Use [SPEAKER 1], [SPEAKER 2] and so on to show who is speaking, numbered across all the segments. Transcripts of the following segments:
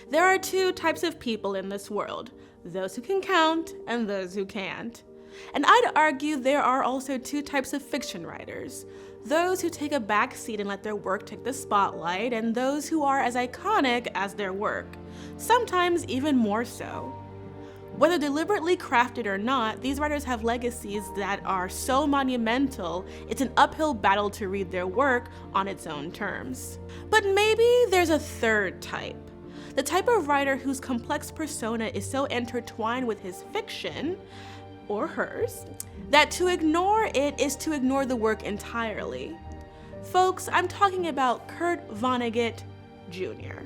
[SPEAKER 1] There are two types of people in this world, those who can count and those who can't. And I'd argue there are also two types of fiction writers, those who take a back seat and let their work take the spotlight, and those who are as iconic as their work, sometimes even more so. Whether deliberately crafted or not, these writers have legacies that are so monumental, it's an uphill battle to read their work on its own terms. But maybe there's a third type. The type of writer whose complex persona is so intertwined with his fiction, or hers, that to ignore it is to ignore the work entirely. Folks, I'm talking about Kurt Vonnegut Jr.,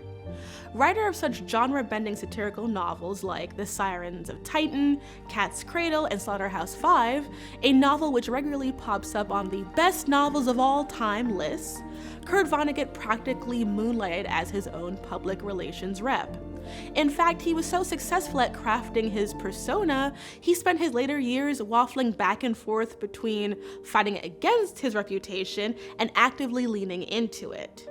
[SPEAKER 1] writer of such genre-bending satirical novels like The Sirens of Titan, Cat's Cradle, and Slaughterhouse-Five, a novel which regularly pops up on the best novels of all time lists. Kurt Vonnegut practically moonlighted as his own public relations rep. In fact, he was so successful at crafting his persona, he spent his later years waffling back and forth between fighting against his reputation and actively leaning into it.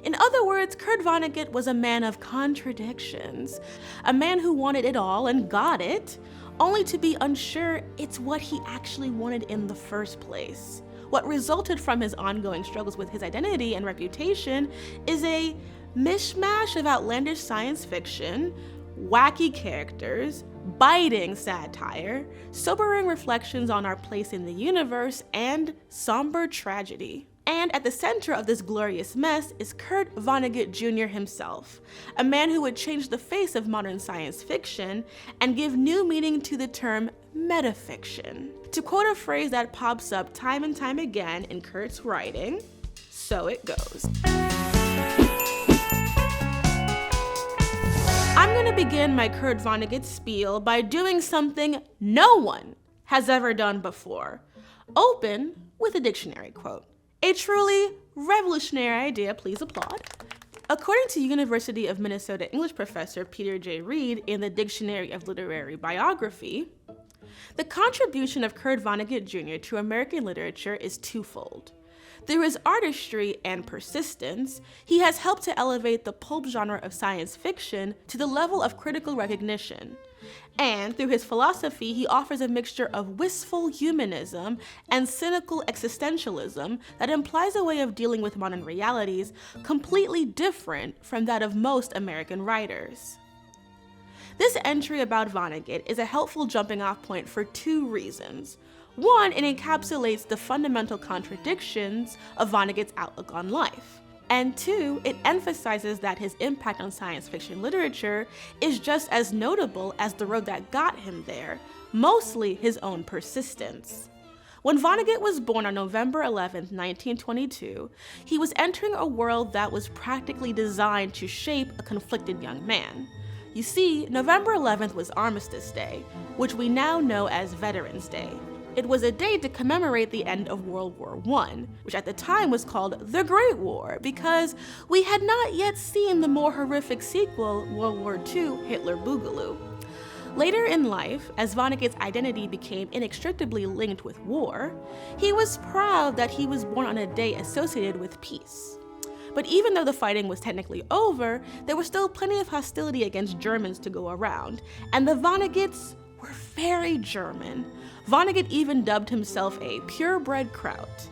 [SPEAKER 1] In other words, Kurt Vonnegut was a man of contradictions, a man who wanted it all and got it, only to be unsure it's what he actually wanted in the first place. What resulted from his ongoing struggles with his identity and reputation is a mishmash of outlandish science fiction, wacky characters, biting satire, sobering reflections on our place in the universe, and somber tragedy. And at the center of this glorious mess is Kurt Vonnegut Jr. himself, a man who would change the face of modern science fiction and give new meaning to the term metafiction. To quote a phrase that pops up time and time again in Kurt's writing, so it goes. I'm going to begin my Kurt Vonnegut spiel by doing something no one has ever done before. Open with a dictionary quote. A truly revolutionary idea, please applaud. According to University of Minnesota English professor Peter J. Reed in the Dictionary of Literary Biography, the contribution of Kurt Vonnegut Jr. to American literature is twofold. Through his artistry and persistence, he has helped to elevate the pulp genre of science fiction to the level of critical recognition. And through his philosophy, he offers a mixture of wistful humanism and cynical existentialism that implies a way of dealing with modern realities completely different from that of most American writers. This entry about Vonnegut is a helpful jumping-off point for two reasons. One, it encapsulates the fundamental contradictions of Vonnegut's outlook on life. And two, it emphasizes that his impact on science fiction literature is just as notable as the road that got him there, mostly his own persistence. When Vonnegut was born on November 11, 1922, he was entering a world that was practically designed to shape a conflicted young man. You see, November 11th was Armistice Day, which we now know as Veterans Day. It was a day to commemorate the end of World War I, which at the time was called the Great War, because we had not yet seen the more horrific sequel, World War II, Hitler Boogaloo. Later in life, as Vonnegut's identity became inextricably linked with war, he was proud that he was born on a day associated with peace. But even though the fighting was technically over, there was still plenty of hostility against Germans to go around, and the Vonneguts were very German. Vonnegut even dubbed himself a purebred Kraut.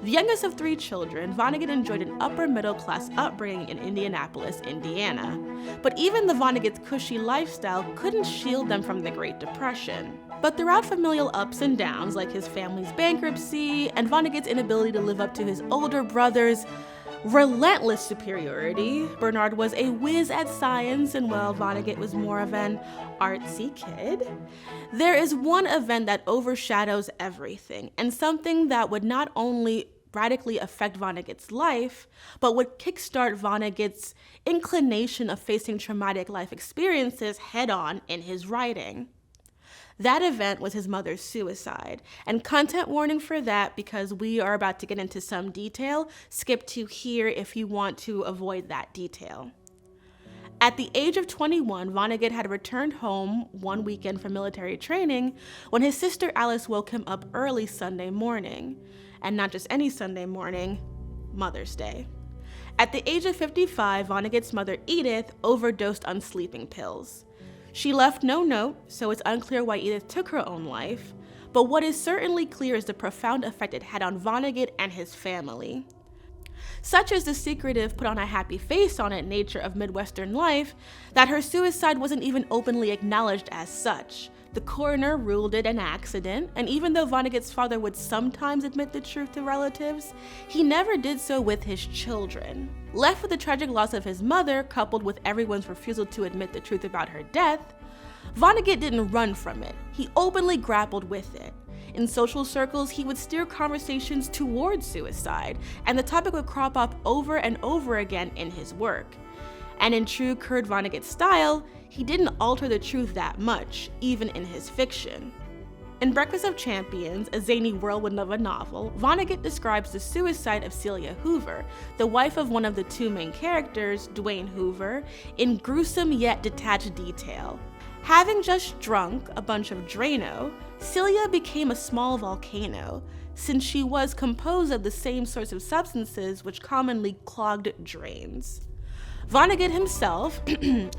[SPEAKER 1] The youngest of three children, Vonnegut enjoyed an upper-middle-class upbringing in Indianapolis, Indiana. But even the Vonnegut's cushy lifestyle couldn't shield them from the Great Depression. But throughout familial ups and downs, like his family's bankruptcy and Vonnegut's inability to live up to his older brother's relentless superiority, Bernard was a whiz at science, and well, Vonnegut was more of an artsy kid. There is one event that overshadows everything, and something that would not only radically affect Vonnegut's life, but would kickstart Vonnegut's inclination of facing traumatic life experiences head-on in his writing. That event was his mother's suicide, and content warning for that because we are about to get into some detail. Skip to here if you want to avoid that detail. At the age of 21, Vonnegut had returned home one weekend from military training when his sister Alice woke him up early Sunday morning, and not just any Sunday morning, Mother's Day. At the age of 55, Vonnegut's mother, Edith, overdosed on sleeping pills. She left no note, so it's unclear why Edith took her own life, but what is certainly clear is the profound effect it had on Vonnegut and his family. Such is the secretive put on a happy face on it nature of Midwestern life that her suicide wasn't even openly acknowledged as such. The coroner ruled it an accident, and even though Vonnegut's father would sometimes admit the truth to relatives, he never did so with his children. Left with the tragic loss of his mother, coupled with everyone's refusal to admit the truth about her death, Vonnegut didn't run from it. He openly grappled with it. In social circles, he would steer conversations towards suicide, and the topic would crop up over and over again in his work. And in true Kurt Vonnegut style, he didn't alter the truth that much, even in his fiction. In Breakfast of Champions, a zany whirlwind of a novel, Vonnegut describes the suicide of Celia Hoover, the wife of one of the two main characters, Dwayne Hoover, in gruesome yet detached detail. Having just drunk a bunch of Drano, Celia became a small volcano, since she was composed of the same sorts of substances which commonly clogged drains. Vonnegut himself, the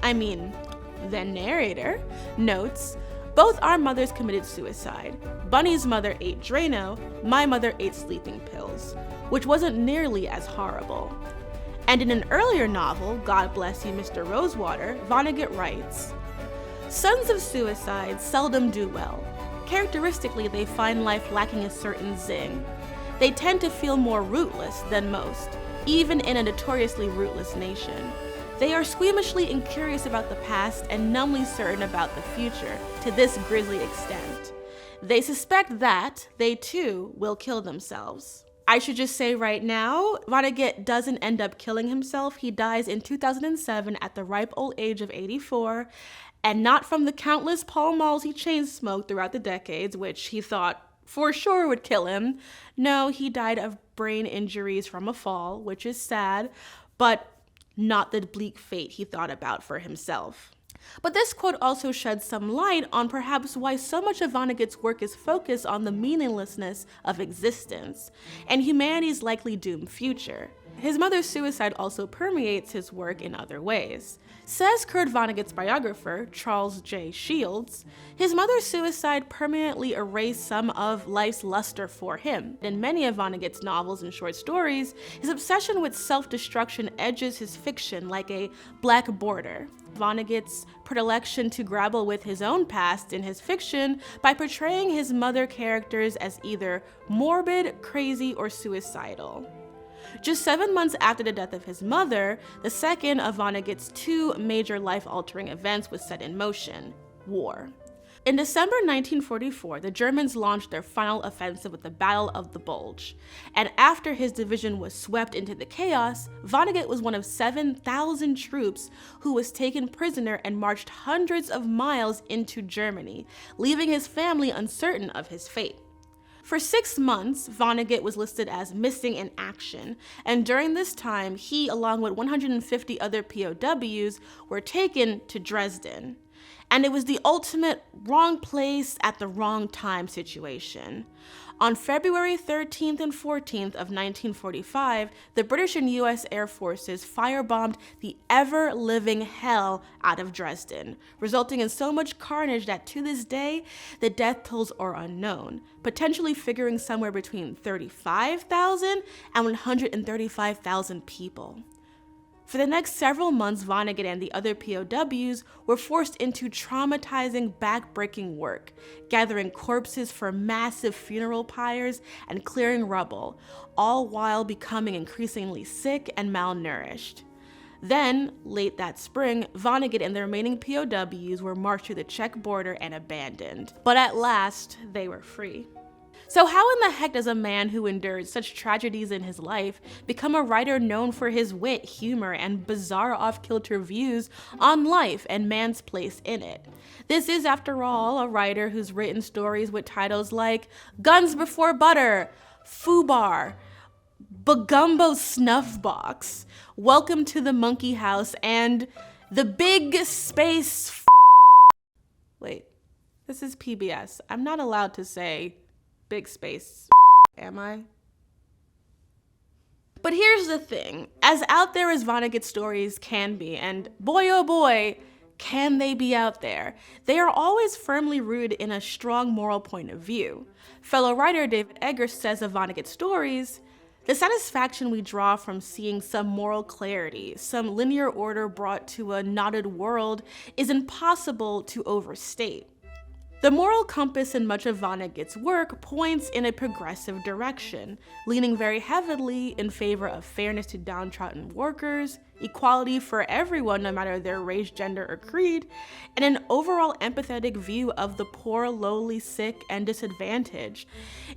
[SPEAKER 1] narrator, notes, "Both our mothers committed suicide. Bunny's mother ate Drano, my mother ate sleeping pills," which wasn't nearly as horrible. And in an earlier novel, God Bless You, Mr. Rosewater, Vonnegut writes, "Sons of suicide seldom do well. Characteristically, they find life lacking a certain zing. They tend to feel more rootless than most, even in a notoriously rootless nation. They are squeamishly incurious about the past and numbly certain about the future, to this grisly extent. They suspect that they, too, will kill themselves." I should just say right now, Vonnegut doesn't end up killing himself. He dies in 2007 at the ripe old age of 84, and not from the countless Pall Malls he chain smoked throughout the decades, which he thought for sure would kill him. No, he died of brain injuries from a fall, which is sad, but not the bleak fate he thought about for himself. But this quote also sheds some light on perhaps why so much of Vonnegut's work is focused on the meaninglessness of existence and humanity's likely doomed future. His mother's suicide also permeates his work in other ways. Says Kurt Vonnegut's biographer, Charles J. Shields, his mother's suicide permanently erased some of life's luster for him. In many of Vonnegut's novels and short stories, his obsession with self-destruction edges his fiction like a black border. Vonnegut's predilection to grapple with his own past in his fiction by portraying his mother characters as either morbid, crazy, or suicidal. Just 7 months after the death of his mother, the second of Vonnegut's two major life-altering events was set in motion: war. In December 1944, the Germans launched their final offensive with the Battle of the Bulge, and after his division was swept into the chaos, Vonnegut was one of 7,000 troops who was taken prisoner and marched hundreds of miles into Germany, leaving his family uncertain of his fate. For 6 months, Vonnegut was listed as missing in action, and during this time, he, along with 150 other POWs, were taken to Dresden. And it was the ultimate wrong place at the wrong time situation. On February 13th and 14th of 1945, the British and US Air Forces firebombed the ever-living hell out of Dresden, resulting in so much carnage that to this day, the death tolls are unknown, potentially figuring somewhere between 35,000 and 135,000 people. For the next several months, Vonnegut and the other POWs were forced into traumatizing, back-breaking work, gathering corpses for massive funeral pyres and clearing rubble, all while becoming increasingly sick and malnourished. Then, late that spring, Vonnegut and the remaining POWs were marched to the Czech border and abandoned. But at last, they were free. So how in the heck does a man who endured such tragedies in his life become a writer known for his wit, humor, and bizarre off-kilter views on life and man's place in it? This is, after all, a writer who's written stories with titles like Guns Before Butter, Fubar, Bagumbo Snuff Box, Welcome to the Monkey House, and The Big Space Wait, this is PBS. I'm not allowed to say big space, am I? But here's the thing, as out there as Vonnegut's stories can be, and boy oh boy, can they be out there, they are always firmly rooted in a strong moral point of view. Fellow writer David Eggers says of Vonnegut's stories, "The satisfaction we draw from seeing some moral clarity, some linear order brought to a knotted world is impossible to overstate. The moral compass in much of Vonnegut's work points in a progressive direction, leaning very heavily in favor of fairness to downtrodden workers, equality for everyone no matter their race, gender, or creed, and an overall empathetic view of the poor, lowly, sick, and disadvantaged.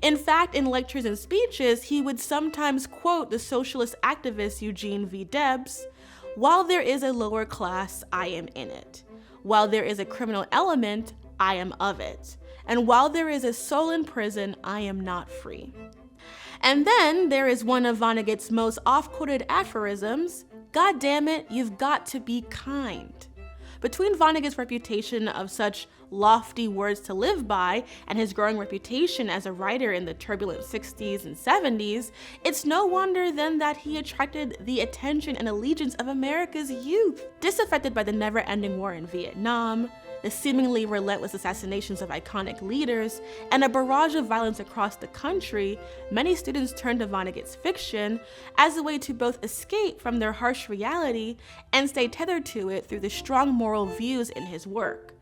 [SPEAKER 1] In fact, in lectures and speeches, he would sometimes quote the socialist activist Eugene V. Debs, 'While there is a lower class, I am in it. While there is a criminal element, I am of it. And while there is a soul in prison, I am not free.' And then there is one of Vonnegut's most oft-quoted aphorisms, 'God damn it, you've got to be kind.' Between Vonnegut's reputation of such lofty words to live by and his growing reputation as a writer in the turbulent 60s and 70s, it's no wonder then that he attracted the attention and allegiance of America's youth. Disaffected by the never-ending war in Vietnam, the seemingly relentless assassinations of iconic leaders, and a barrage of violence across the country, many students turned to Vonnegut's fiction as a way to both escape from their harsh reality and stay tethered to it through the strong moral views in his work.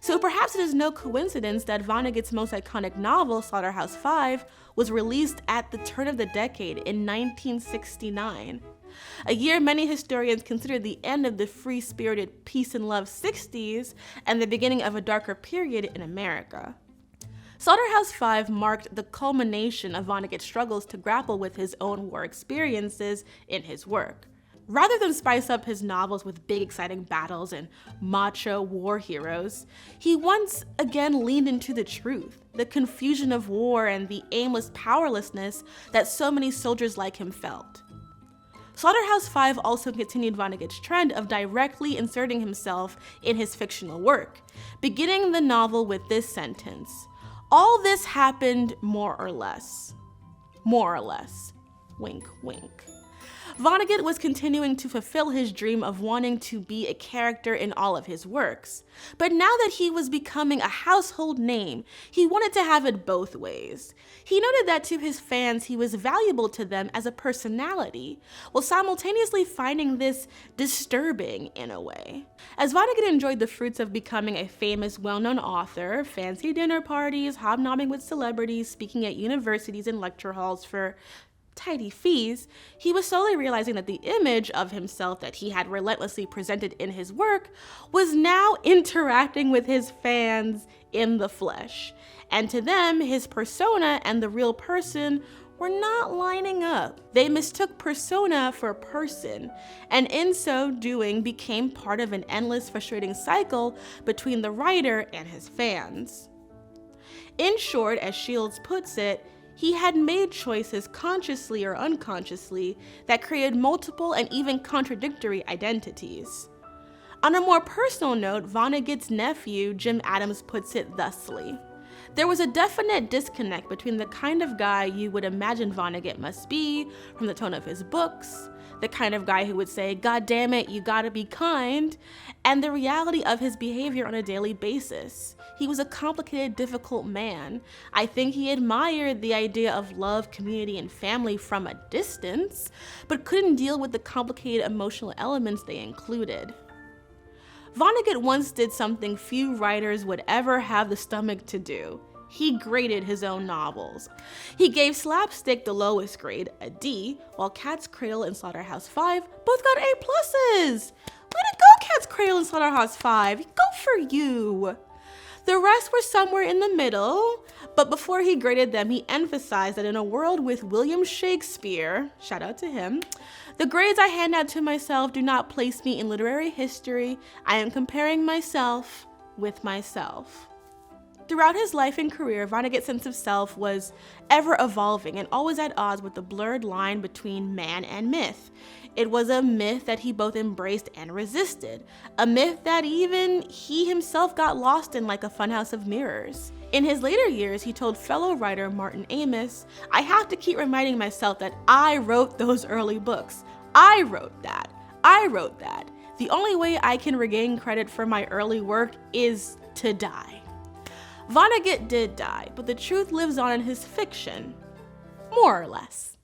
[SPEAKER 1] So perhaps it is no coincidence that Vonnegut's most iconic novel, Slaughterhouse-Five, was released at the turn of the decade in 1969. A year many historians consider the end of the free-spirited peace and love 60s and the beginning of a darker period in America. Slaughterhouse-Five marked the culmination of Vonnegut's struggles to grapple with his own war experiences in his work. Rather than spice up his novels with big exciting battles and macho war heroes, he once again leaned into the truth, the confusion of war and the aimless powerlessness that so many soldiers like him felt. Slaughterhouse-Five also continued Vonnegut's trend of directly inserting himself in his fictional work, beginning the novel with this sentence, "All this happened more or less. More or less. Wink, wink." Vonnegut was continuing to fulfill his dream of wanting to be a character in all of his works. But now that he was becoming a household name, he wanted to have it both ways. He noted that to his fans, he was valuable to them as a personality, while simultaneously finding this disturbing in a way. As Vonnegut enjoyed the fruits of becoming a famous, well-known author, fancy dinner parties, hobnobbing with celebrities, speaking at universities and lecture halls for tidy fees, he was slowly realizing that the image of himself that he had relentlessly presented in his work was now interacting with his fans in the flesh. And to them, his persona and the real person were not lining up. They mistook persona for person, and in so doing became part of an endless, frustrating cycle between the writer and his fans. In short, as Shields puts it, he had made choices consciously or unconsciously that created multiple and even contradictory identities. On a more personal note, Vonnegut's nephew, Jim Adams, puts it thusly. There was a definite disconnect between the kind of guy you would imagine Vonnegut must be from the tone of his books, the kind of guy who would say, "God damn it, you gotta be kind," and the reality of his behavior on a daily basis. He was a complicated, difficult man. I think he admired the idea of love, community, and family from a distance, but couldn't deal with the complicated emotional elements they included. Vonnegut once did something few writers would ever have the stomach to do. He graded his own novels. He gave Slapstick the lowest grade, a D, while Cat's Cradle and Slaughterhouse-Five both got A+. Way to go, Cat's Cradle and Slaughterhouse-Five. Go for you. The rest were somewhere in the middle, but before he graded them, he emphasized that in a world with William Shakespeare, shout out to him, the grades I hand out to myself do not place me in literary history. I am comparing myself with myself. Throughout his life and career, Vonnegut's sense of self was ever evolving and always at odds with the blurred line between man and myth. It was a myth that he both embraced and resisted, a myth that even he himself got lost in like a funhouse of mirrors. In his later years, he told fellow writer Martin Amis, "I have to keep reminding myself that I wrote those early books. I wrote that. I wrote that. The only way I can regain credit for my early work is to die." Vonnegut did die, but the truth lives on in his fiction, more or less.